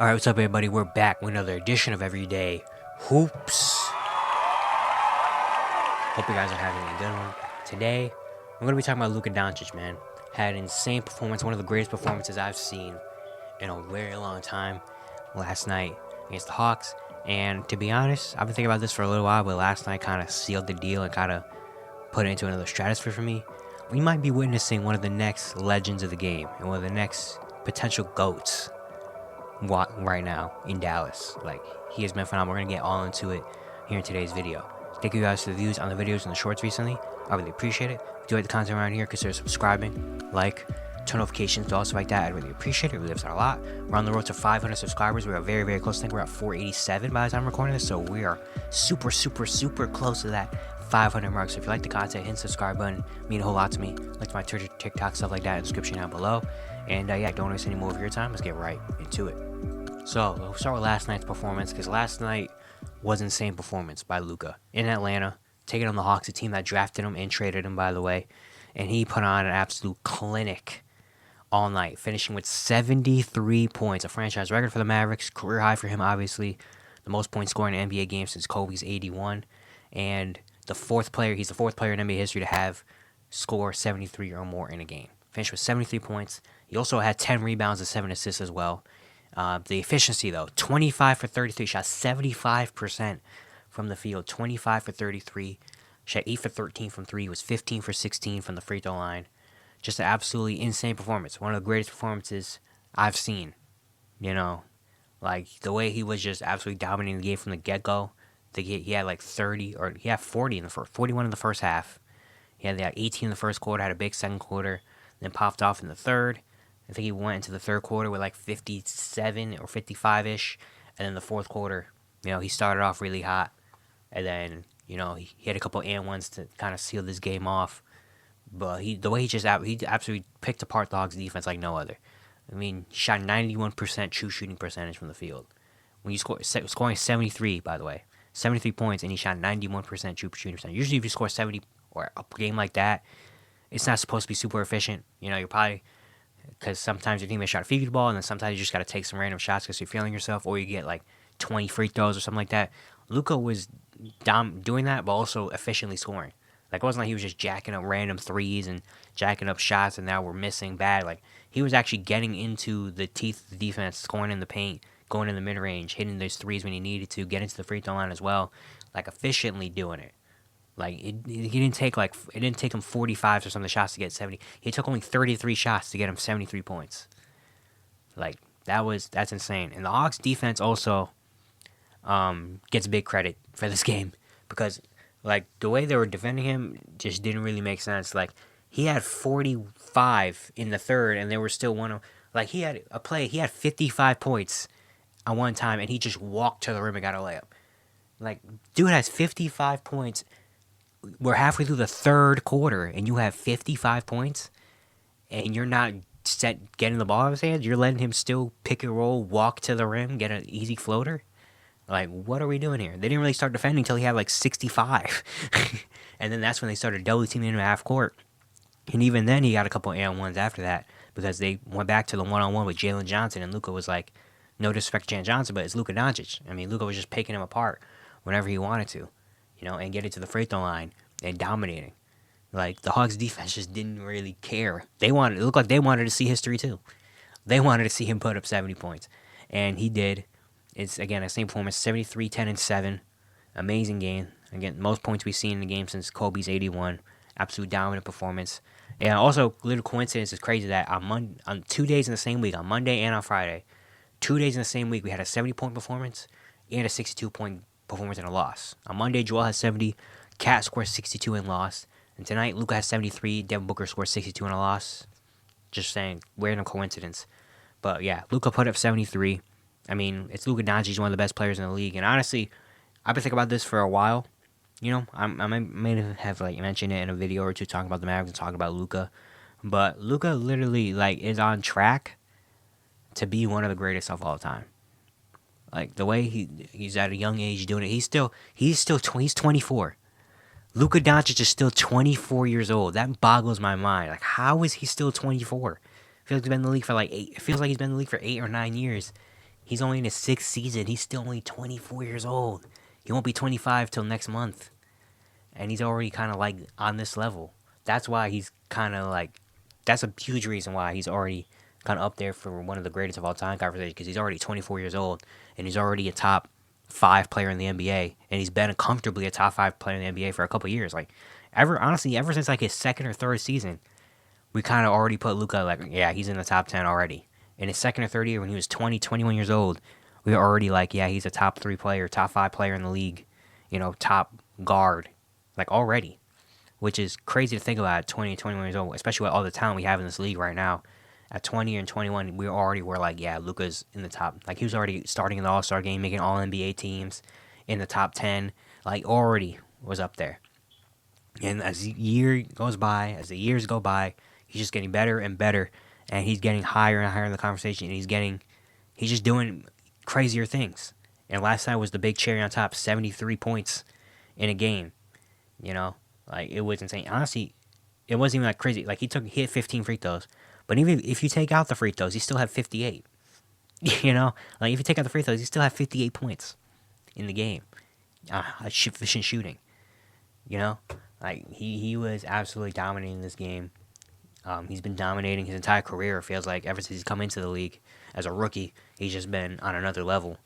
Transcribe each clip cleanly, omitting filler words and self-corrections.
Alright, what's up everybody? We're back with another edition of Everyday Hoops. Hope you guys are having a good one. Today, I'm going to be talking about Luka Doncic, man. Had an insane performance, one of the greatest performances I've seen in a very long time last night against the Hawks. And to be honest, I've been thinking about this for a little while, but last night kind of sealed the deal and kind of put it into another stratosphere for me. We might be witnessing one of the next legends of the game and one of the next potential GOATs right now in Dallas. Like, he has been phenomenal. We're gonna get all into it here in today's video. Thank you guys for the views on the videos and the shorts recently. I really appreciate it. If you like the content around here, consider subscribing, turn notifications to also like that. I really appreciate it. It really helps out a lot. We're on the road to 500 subscribers. We are very, very close. I think we're at 487 by the time I'm recording this, so we are super, super, super close to that 500 mark. So if you like the content, hit the subscribe button. It means a whole lot to me. Like my Twitter, TikTok, stuff like that in the description down below. And yeah, don't waste any more of your time. Let's get right into it. So, we'll start with last night's performance, because last night was an insane performance by Luka in Atlanta, taking on the Hawks, a team that drafted him and traded him, by the way. And he put on an absolute clinic all night, finishing with 73 points, a franchise record for the Mavericks, career high for him, obviously, the most points scored in an NBA game since Kobe's 81, and he's the fourth player in NBA history to have score 73 or more in a game. Finished with 73 points. He also had 10 rebounds and 7 assists as well. The efficiency, though, 25 for 33, shot 75% from the field, 25 for 33, shot 8 for 13 from 3, was 15 for 16 from the free throw line. Just an absolutely insane performance. One of the greatest performances I've seen. You know, like the way he was just absolutely dominating the game from the get-go. He had like 30, or he had 40 in the first, 41 in the first half. He had like 18 in the first quarter, had a big second quarter, then popped off in the third. I think he went into the third quarter with like 57 or 55-ish. And then the fourth quarter, he started off really hot. And then, he had a couple and ones to kind of seal this game off. But he absolutely picked apart the Hawks defense like no other. I mean, he shot 91% true shooting percentage from the field. When you scoring 73, by the way, 73 points, and he shot 91% true shooting percentage. Usually if you score 70 or a game like that, it's not supposed to be super efficient. You're probably... because sometimes your teammates try to feed you the ball, and then sometimes you just got to take some random shots because you're feeling yourself, or you get like 20 free throws or something like that. Luka was doing that, but also efficiently scoring. Like, it wasn't like he was just jacking up random threes and jacking up shots, and now we're missing bad. Like, he was actually getting into the teeth of the defense, scoring in the paint, going in the mid-range, hitting those threes when he needed to, getting to the free throw line as well, like efficiently doing it. Like, it didn't take him 45 or something shots to get 70. He took only 33 shots to get him 73 points. Like, that's insane. And the Hawks defense also gets big credit for this game, because like the way they were defending him just didn't really make sense. Like, he had 45 in the third, and they were still he had 55 points at one time, and he just walked to the rim and got a layup. Like, dude has 55 points. We're halfway through the third quarter, and you have 55 points, and you're not getting the ball out of his hands. You're letting him still pick and roll, walk to the rim, get an easy floater. Like, what are we doing here? They didn't really start defending until he had like 65, and then that's when they started double teaming him at half court. And even then, he got a couple and ones after that, because they went back to the one-on-one with Jalen Johnson, and Luka was like, no disrespect to Jalen Johnson, but it's Luka Doncic. I mean, Luka was just picking him apart whenever he wanted to. And getting to the free throw line and dominating. Like, the Hawks defense just didn't really care. It looked like they wanted to see history too. They wanted to see him put up 70 points. And he did. It's, again, the same performance, 73, 10, and 7. Amazing game. Again, most points we've seen in the game since Kobe's 81. Absolute dominant performance. And also, little coincidence, is crazy that on 2 days in the same week, on Monday and on Friday, 2 days in the same week, we had a 70-point performance and a 62-point performance in a loss. On Monday, Joel has 70, Cat scored 62 and lost. And tonight, Luka has 73, Devin Booker scored 62 and a loss. Just saying, random coincidence. But yeah, Luka put up 73. I mean, it's Luka Doncic, he's one of the best players in the league. And honestly, I've been thinking about this for a while. I may have like mentioned it in a video or two, talking about the Mavericks and talking about Luka. But Luka literally is on track to be one of the greatest of all time. Like, the way he's at a young age doing it, he's 24. Luka Doncic is still 24 years old. That boggles my mind. Like, how is he still 24? It feels like he's been in the league for 8 or 9 years. He's only in his 6th season. He's still only 24 years old. He won't be 25 till next month. And he's already kind of like on this level. That's why he's kind of like, that's a huge reason why he's already kind of up there for one of the greatest of all time conversation, because he's already 24 years old and he's already a top 5 player in the NBA, and he's been comfortably a top 5 player in the NBA for a couple years. Like, honestly, ever since like his 2nd or 3rd season, we kind of already put Luka like, yeah, he's in the top 10 already. In his 2nd or 3rd year, when he was 20, 21 years old, we were already like, yeah, he's a top 3 player, top 5 player in the league, top guard, like already, which is crazy to think about at 20 and 21 years old, especially with all the talent we have in this league right now. At 20 and 21, we already were like, yeah, Luka's in the top. Like, he was already starting in the All-Star game, making All-NBA teams in the top 10. Like, already was up there. And as the years go by, he's just getting better and better, and he's getting higher and higher in the conversation, and he's just doing crazier things. And last night was the big cherry on top, 73 points in a game. Like, it was insane. Honestly, it wasn't even like crazy. Like, he hit 15 free throws. But even if you take out the free throws, he still had 58. Like, if you take out the free throws, he still had 58 points in the game. Efficient shooting. Like, he was absolutely dominating this game. He's been dominating his entire career, it feels like, ever since he's come into the league. As a rookie, he's just been on another level,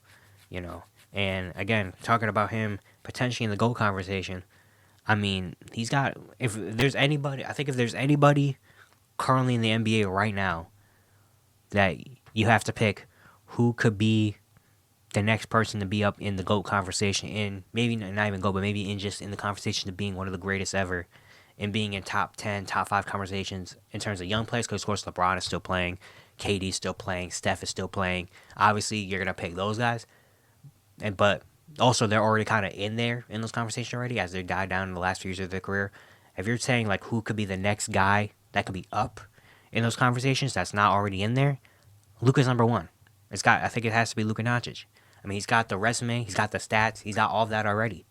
And, again, talking about him potentially in the GOAT conversation, I mean, if there's anybody currently in the NBA right now that you have to pick who could be the next person to be up in the GOAT conversation, in maybe not even GOAT, but maybe in the conversation of being one of the greatest ever, and being in top 10, top 5 conversations in terms of young players, because of course LeBron is still playing, KD's still playing, Steph is still playing. Obviously, you're going to pick those guys, but also they're already kind of in there in those conversations already as they died down in the last few years of their career. If you're saying like who could be the next guy that could be up in those conversations that's not already in there, Luka's number one. I think it has to be Luka Doncic. I mean, he's got the resume, he's got the stats, he's got all of that already.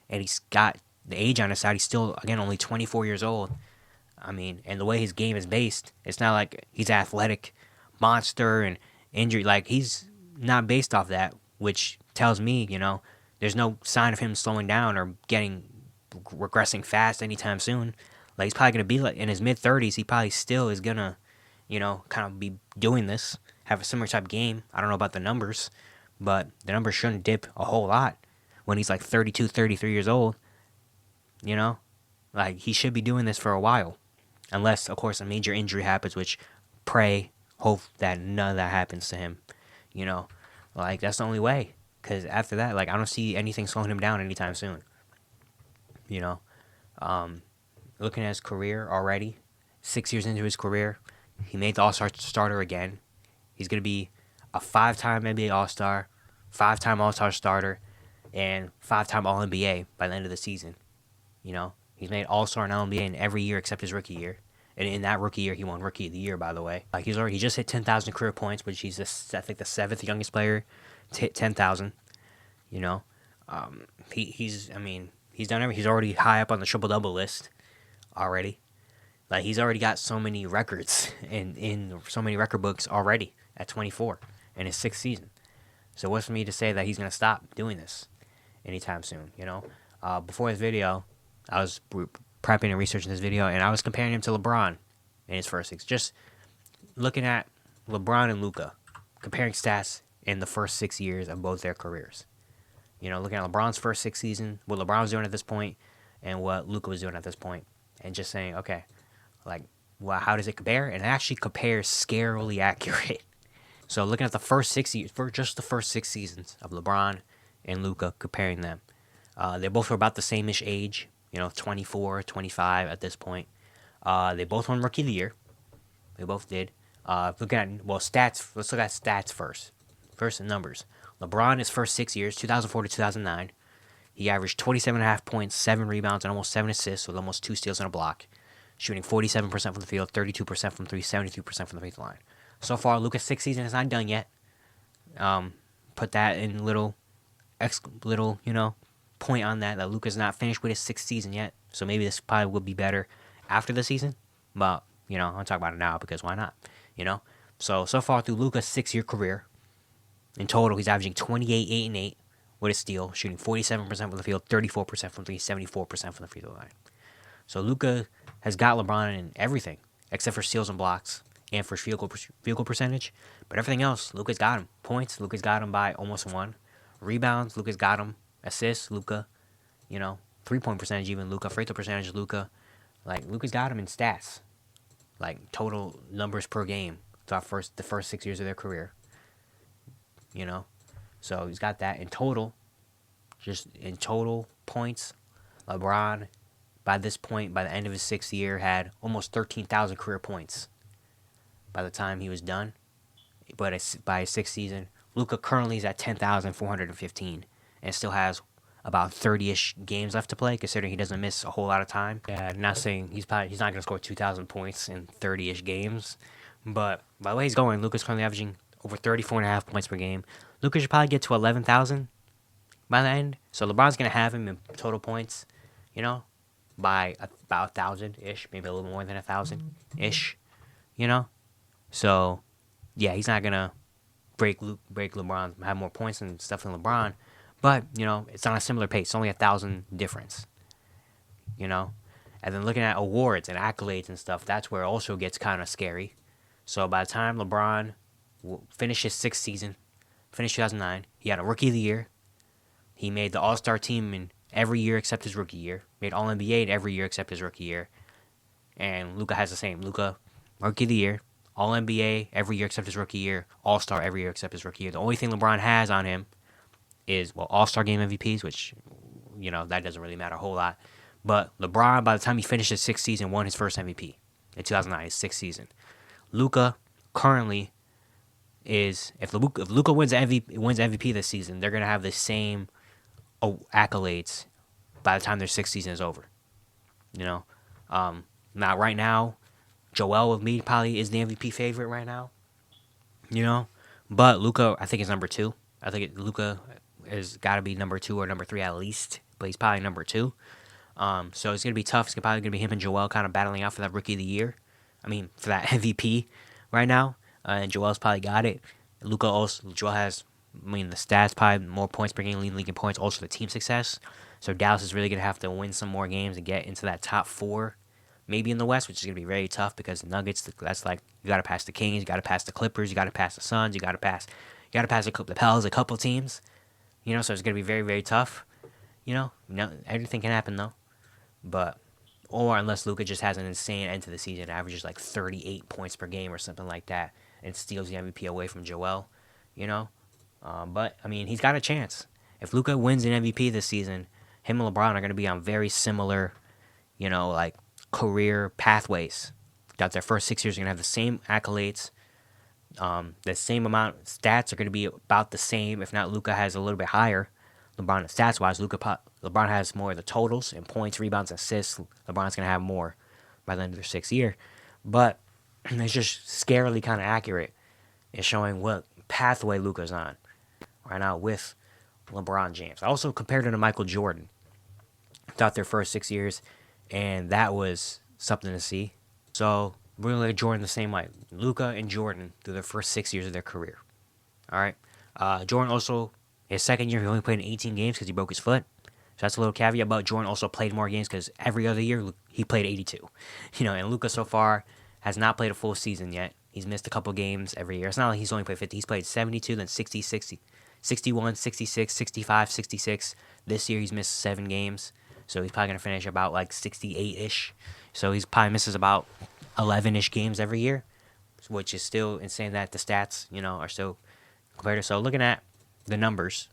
And he's got the age on his side. He's still, again, only 24 years old. I mean, and the way his game is based, it's not like he's an athletic monster and injury. Like, he's not based off that, which tells me, there's no sign of him slowing down or regressing fast anytime soon. Like, he's probably going to be like in his mid-30s. He probably still is going to, kind of be doing this, have a similar type game. I don't know about the numbers, but the numbers shouldn't dip a whole lot when he's like 32, 33 years old. Like, he should be doing this for a while. Unless, of course, a major injury happens, which hope that none of that happens to him. Like, that's the only way. Because after that, like, I don't see anything slowing him down anytime soon. Looking at his career already, 6 years into his career, he made the All-Star starter again. He's going to be a 5-time NBA All-Star, 5-time All-Star starter, and 5-time All-NBA by the end of the season. He's made All-Star and All-NBA in every year except his rookie year. And in that rookie year, he won Rookie of the Year, by the way. Like, he just hit 10,000 career points, which he's, I think, the 7th youngest player to hit 10,000. He's done everything. He's already high up on the triple-double list already. Like, he's already got so many records in so many record books already at 24 in his 6th season. So what's for me to say that he's going to stop doing this anytime soon, Before this video, I was prepping and researching this video, and I was comparing him to LeBron in his first 6. Just looking at LeBron and Luka, comparing stats in the first 6 years of both their careers. Looking at LeBron's first 6 seasons, what LeBron was doing at this point, and what Luka was doing at this point, and just saying, okay, like, well, how does it compare? And it actually compares scarily accurate. So looking at the first 6 years, for just the first 6 seasons of LeBron and Luka, comparing them, they both were about the same-ish age, 24, 25 at this point. They both won Rookie of the Year. They both did. Looking at, stats, let's look at stats first. First, the numbers. LeBron, his first 6 years, 2004 to 2009, he averaged 27.5 points, 7 rebounds, and almost 7 assists with almost 2 steals and a block, shooting 47% from the field, 32% from 3, 73% from the free throw line. So far, Luka's 6th season is not done yet. Put that in little point on that Luka's not finished with his 6th season yet. So maybe this probably will be better after the season. But, I'm talking about it now because why not? So far through Luka's 6-year career, In total, he's averaging 28, 8, and 8 with a steal, shooting 47% from the field, 34% from three, 74% from the free throw line. So Luka has got LeBron in everything except for steals and blocks and for field goal percentage. But everything else, Luka's got him. Points, Luka's got him by almost one. Rebounds, Luka's got him. Assists, Luka. 3-point percentage even, Luka. Free throw percentage, Luka. Like, Luka's got him in stats. Like, total numbers per game. It's the first 6 years of their career. So he's got that in total. Just in total points, LeBron, by this point, by the end of his 6th year, had almost 13,000 career points by the time he was done. But by his 6th season, Luka currently is at 10,415 and still has about 30-ish games left to play, considering he doesn't miss a whole lot of time. Yeah, not saying he's not going to score 2,000 points in 30-ish games, but by the way he's going, Luka's currently averaging over 34.5 points per game. Luka should probably get to 11,000 by the end, so LeBron's going to have him in total points, by about 1,000-ish, maybe a little more than 1,000-ish, So, yeah, he's not going to break LeBron, have more points and stuff than LeBron, but, it's on a similar pace. It's only 1,000 difference, And then looking at awards and accolades and stuff, that's where it also gets kind of scary. So by the time LeBron finished his 6th season, finished 2009, he had a Rookie of the Year. He made the All-Star team in every year except his rookie year. Made All-NBA in every year except his rookie year. And Luka has the same. Luka, Rookie of the Year, All-NBA every year except his rookie year, All-Star every year except his rookie year. The only thing LeBron has on him is, All-Star Game MVPs, which, that doesn't really matter a whole lot. But LeBron, by the time he finished his 6th season, won his first MVP in 2009, his 6th season. Luka currently is, if Luka wins MVP this season, they're going to have the same accolades by the time their 6th season is over. Now right now, Joel with me probably is the MVP favorite right now. But Luka, I think, is number 2. I think Luka has got to be number 2 or number 3 at least, but he's probably number 2. So it's gonna be tough. It's probably gonna be him and Joel kind of battling out for that Rookie of the Year. For that MVP right now. And Joel's probably got it. Joel has, the stats, probably more points per game, leading league in points, also the team success. So Dallas is really going to have to win some more games and get into that top 4, maybe in the West, which is going to be very tough because the Nuggets, that's like, you got to pass the Kings, you got to pass the Clippers, you got to pass the Suns, you got to pass the Pels, a couple teams. So it's going to be very, very tough. Everything can happen, though. Or unless Luka just has an insane end to the season, averages like 38 points per game or something like that, and steals the MVP away from Joel, But, he's got a chance. If Luka wins an MVP this season, him and LeBron are going to be on very similar, career pathways. Got their first 6 years, are going to have the same accolades. The same amount, stats are going to be about the same, if not Luka has a little bit higher. LeBron, stats-wise, LeBron has more of the totals and points, rebounds, assists. LeBron's going to have more by the end of their 6th year. But it's just scarily kind of accurate in showing what pathway Luka's on right now with LeBron James. I also compared him to Michael Jordan throughout their first 6 years, and that was something to see. So we're going to look at Jordan the same way. Luka and Jordan through their first 6 years of their career. All right. Jordan also, his second year, he only played in 18 games because he broke his foot. So that's a little caveat. But Jordan also played more games because every other year he played 82. And Luka so far has not played a full season yet. He's missed a couple games every year. It's not like he's only played 50. He's played 72, then 60, 60, 61, 66, 65, 66. This year he's missed 7 games. So he's probably going to finish about like 68-ish. So he's probably misses about 11-ish games every year, which is still insane that the stats, are still compared. So looking at the numbers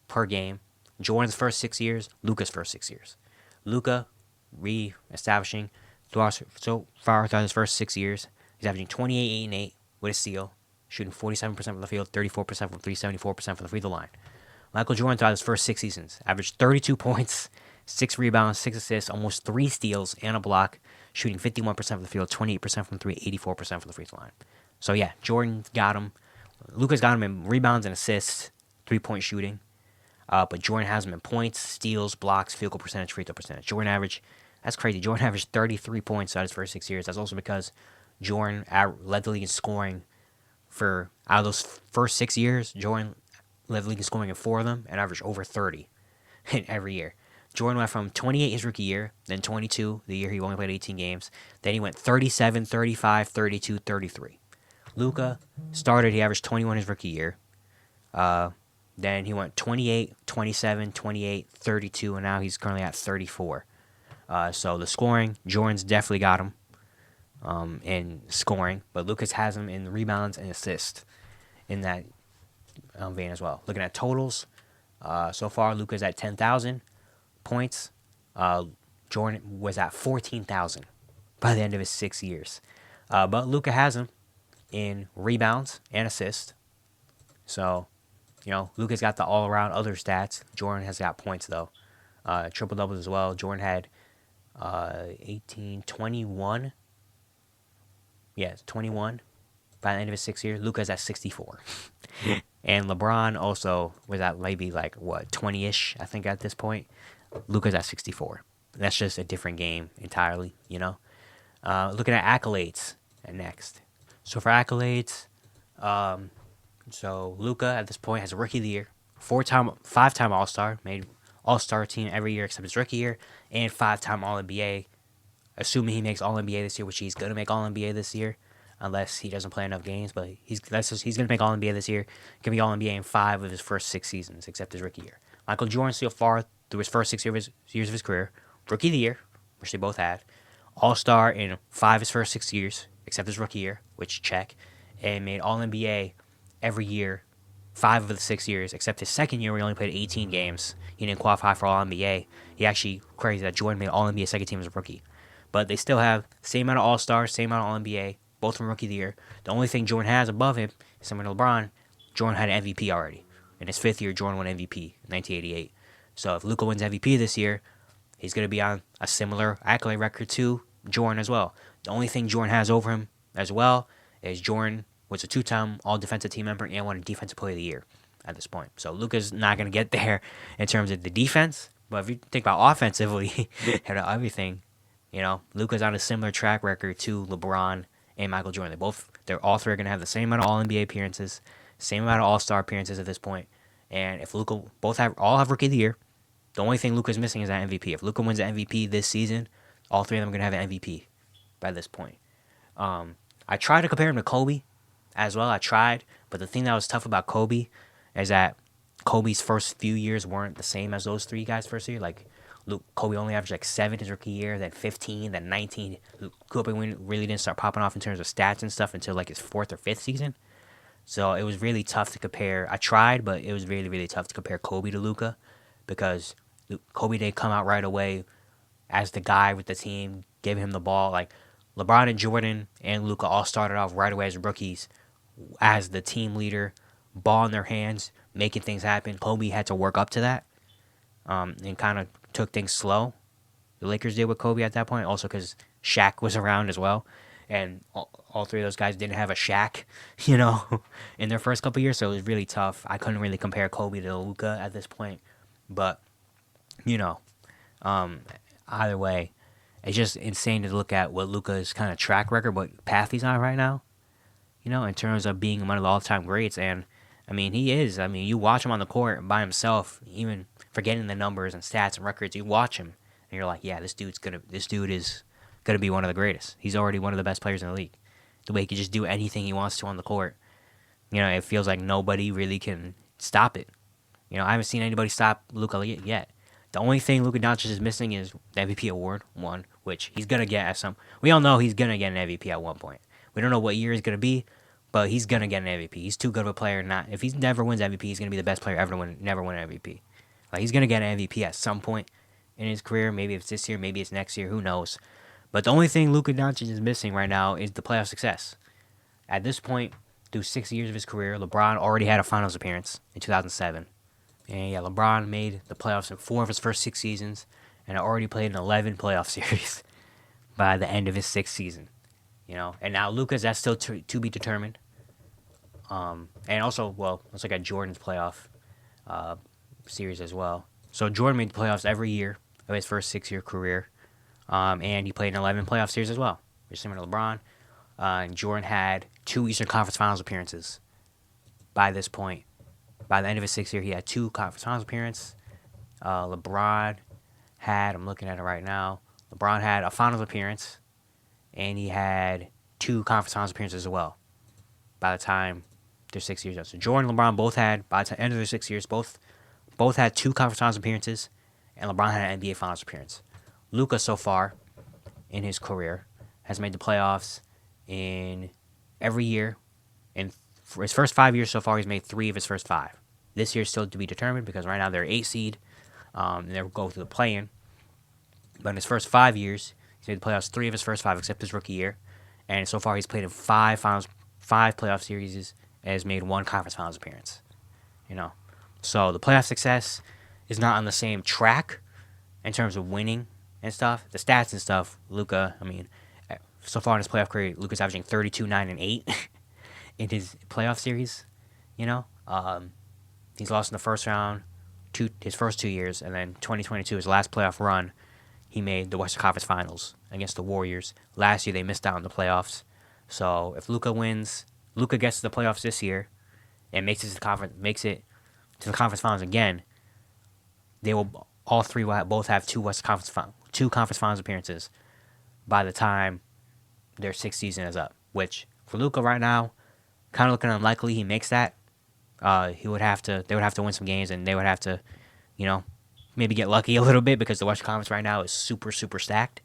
per game, Jordan's first 6 years, Luka's first 6 years. Luka re-establishing so far throughout his first 6 years, he's averaging 28, 8, and 8 with a steal, shooting 47% from the field, 34% from 3, 74% from the free throw line. Michael Jordan throughout his first 6 seasons averaged 32 points, 6 rebounds, 6 assists, almost 3 steals, and a block, shooting 51% from the field, 28% from 3, 84% from the free throw line. So yeah, Jordan got him. Luka's got him in rebounds and assists, 3-point shooting. But Jordan has him in points, steals, blocks, field goal percentage, free throw percentage. That's crazy. Jordan averaged 33 points out of his first 6 years. That's also because Jordan led the league in scoring out of those first 6 years. Jordan led the league in scoring in 4 of them and averaged over 30 in every year. Jordan went from 28 his rookie year, then 22 the year he only played 18 games. Then he went 37, 35, 32, 33. Luka started, he averaged 21 his rookie year. Then he went 28, 27, 28, 32, and now he's currently at 34. So the scoring, Jordan's definitely got him in scoring, but Lucas has him in rebounds and assists in that vein as well. Looking at totals, so far Luka's at 10,000 points. Jordan was at 14,000 by the end of his 6 years. But Luka has him in rebounds and assists. So, Luka's got the all-around other stats. Jordan has got points, though. Triple-doubles as well. Jordan had 18, 21. Yeah, 21 by the end of his 6 years. Luka's at 64. And LeBron also was at maybe 20-ish, I think, at this point. Luka's at 64. That's just a different game entirely, Looking at accolades next. So for accolades, so Luka at this point has a rookie of the year, 5-time All-Star, made All-Star team every year except his rookie year, and 5-time All-NBA. Assuming he makes All-NBA this year, which he's gonna make All-NBA this year, unless he doesn't play enough games. But he's gonna make All-NBA this year. Gonna be All-NBA in 5 of his first 6 seasons, except his rookie year. Michael Jordan so far through his first 6 years of his career, rookie of the year, which they both had, All-Star in 5 of his first 6 years, except his rookie year, which check, and made All-NBA every year, 5 of the 6 years, except his second year where he only played 18 games. He didn't qualify for All-NBA. He actually crazy that Jordan made All-NBA second team as a rookie. But they still have same amount of All-Stars, same amount of All-NBA, both from rookie of the year. The only thing Jordan has above him, similar to LeBron, Jordan had an MVP already. In his 5th year, Jordan won MVP in 1988. So if Luka wins MVP this year, he's going to be on a similar accolade record to Jordan as well. The only thing Jordan has over him as well is Jordan was a 2-time All-Defensive Team member and won a Defensive Player of the Year at this point. So Luka's not going to get there in terms of the defense. But if you think about offensively and everything, Luka's on a similar track record to LeBron and Michael Jordan. They're all three are going to have the same amount of All-NBA appearances, same amount of All-Star appearances at this point. And if Luka all have Rookie of the Year, the only thing Luka's missing is that MVP. If Luka wins the MVP this season, all three of them are going to have an MVP by this point. I tried to compare him to Kobe as well. I tried, but the thing that was tough about Kobe is that Kobe's first few years weren't the same as those 3 guys' first year. Kobe only averaged 7 his rookie year, then 15, then 19. Kobe really didn't start popping off in terms of stats and stuff until his 4th or 5th season. So it was really tough to compare. I tried, but it was really, really tough to compare Kobe to Luka because Kobe didn't come out right away as the guy with the team, giving him the ball. LeBron and Jordan and Luka all started off right away as rookies as the team leader, ball in their hands, making things happen. Kobe had to work up to that and kind of took things slow. The Lakers did with Kobe at that point, also because Shaq was around as well. And all 3 of those guys didn't have a Shaq, in their first couple years, so it was really tough. I couldn't really compare Kobe to Luka at this point. But, either way, it's just insane to look at what Luka's kind of track record, what path he's on right now, in terms of being one of the all-time greats. And, he is. You watch him on the court by himself, even forgetting the numbers and stats and records. You watch him, and you're like, yeah, this dude is gonna be one of the greatest. He's already one of the best players in the league. The way he can just do anything he wants to on the court. It feels like nobody really can stop it. I haven't seen anybody stop Luka yet. The only thing Luka Doncic is missing is the MVP award, one, which he's gonna get at some. We all know he's gonna get an MVP at one point. We don't know what year he's gonna be, but he's gonna get an MVP. He's too good of a player. If he never wins MVP, he's gonna be the best player ever to never win an MVP. He's gonna get an MVP at some point in his career. Maybe it's this year, maybe it's next year. Who knows? But the only thing Luka Doncic is missing right now is the playoff success. At this point, through 6 years of his career, LeBron already had a finals appearance in 2007. And yeah, LeBron made the playoffs in 4 of his first 6 seasons and already played in 11 playoff series by the end of his 6th season. And now Luka's, that's still to be determined. And also, let's look at Jordan's playoff series as well. So Jordan made the playoffs every year of his first 6-year career. And he played in 11 playoff series as well, which is similar to LeBron. And Jordan had 2 Eastern Conference Finals appearances by this point, By the end of his 6th year, he had 2 conference finals appearances. LeBron had, I'm looking at it right now, LeBron had a finals appearance, and he had 2 conference finals appearances as well by the time their 6 years up. So Jordan and LeBron both had, by the end of their 6 years, both had 2 conference finals appearances, and LeBron had an NBA finals appearance. Luka, so far in his career, has made the playoffs in every year. And for his first 5 years so far, he's made 3 of his first 5. This year is still to be determined because right now they're 8 seed. And they'll go through the play-in. But in his first 5 years, he's made the playoffs 3 of his first 5, except his rookie year. And so far, he's played in 5 playoff series, and has made 1 conference finals appearance. So the playoff success is not on the same track in terms of winning and stuff. The stats and stuff, Luka, so far in his playoff career, Luka's averaging 32, 9, and 8 in his playoff series. He's lost in the first round his first 2 years, and then 2022, his last playoff run, he made the Western Conference Finals against the Warriors. Last year, they missed out on the playoffs. So if Luka gets to the playoffs this year and makes it to the conference finals again, they will both have 2 conference finals appearances by the time their 6th season is up. Which for Luka right now, kind of looking unlikely he makes that. They would have to win some games, and they would have to, maybe get lucky a little bit because the Western Conference right now is super, super stacked,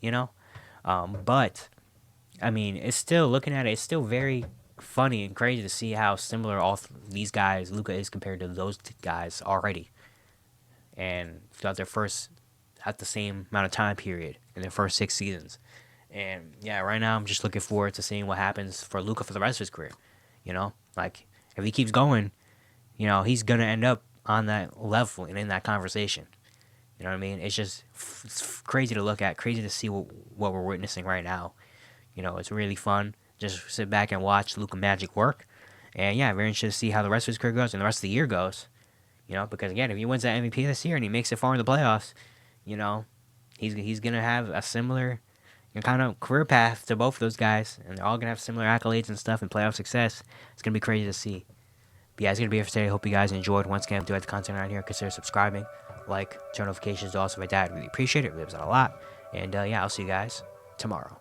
But, it's still, looking at it, it's still very funny and crazy to see how similar all these guys, Luka is compared to those guys already. And throughout at the same amount of time period in their first 6 seasons. And, yeah, right now I'm just looking forward to seeing what happens for Luka for the rest of his career, If he keeps going, he's going to end up on that level and in that conversation. You know what I mean? It's crazy to look at, crazy to see what we're witnessing right now. It's really fun. Just sit back and watch Luka Magic work. And, yeah, very interested to see how the rest of his career goes and the rest of the year goes. Because, again, if he wins that MVP this year and he makes it far in the playoffs, he's going to have a similar kind of career path to both of those guys, and they're all going to have similar accolades and stuff and playoff success. It's going to be crazy to see. But yeah, it's going to be it for today. Hope you guys enjoyed. Once again, if you like the content around here, consider subscribing, turn notifications, do all stuff like that. I really appreciate it. It really helps out a lot. And yeah, I'll see you guys tomorrow.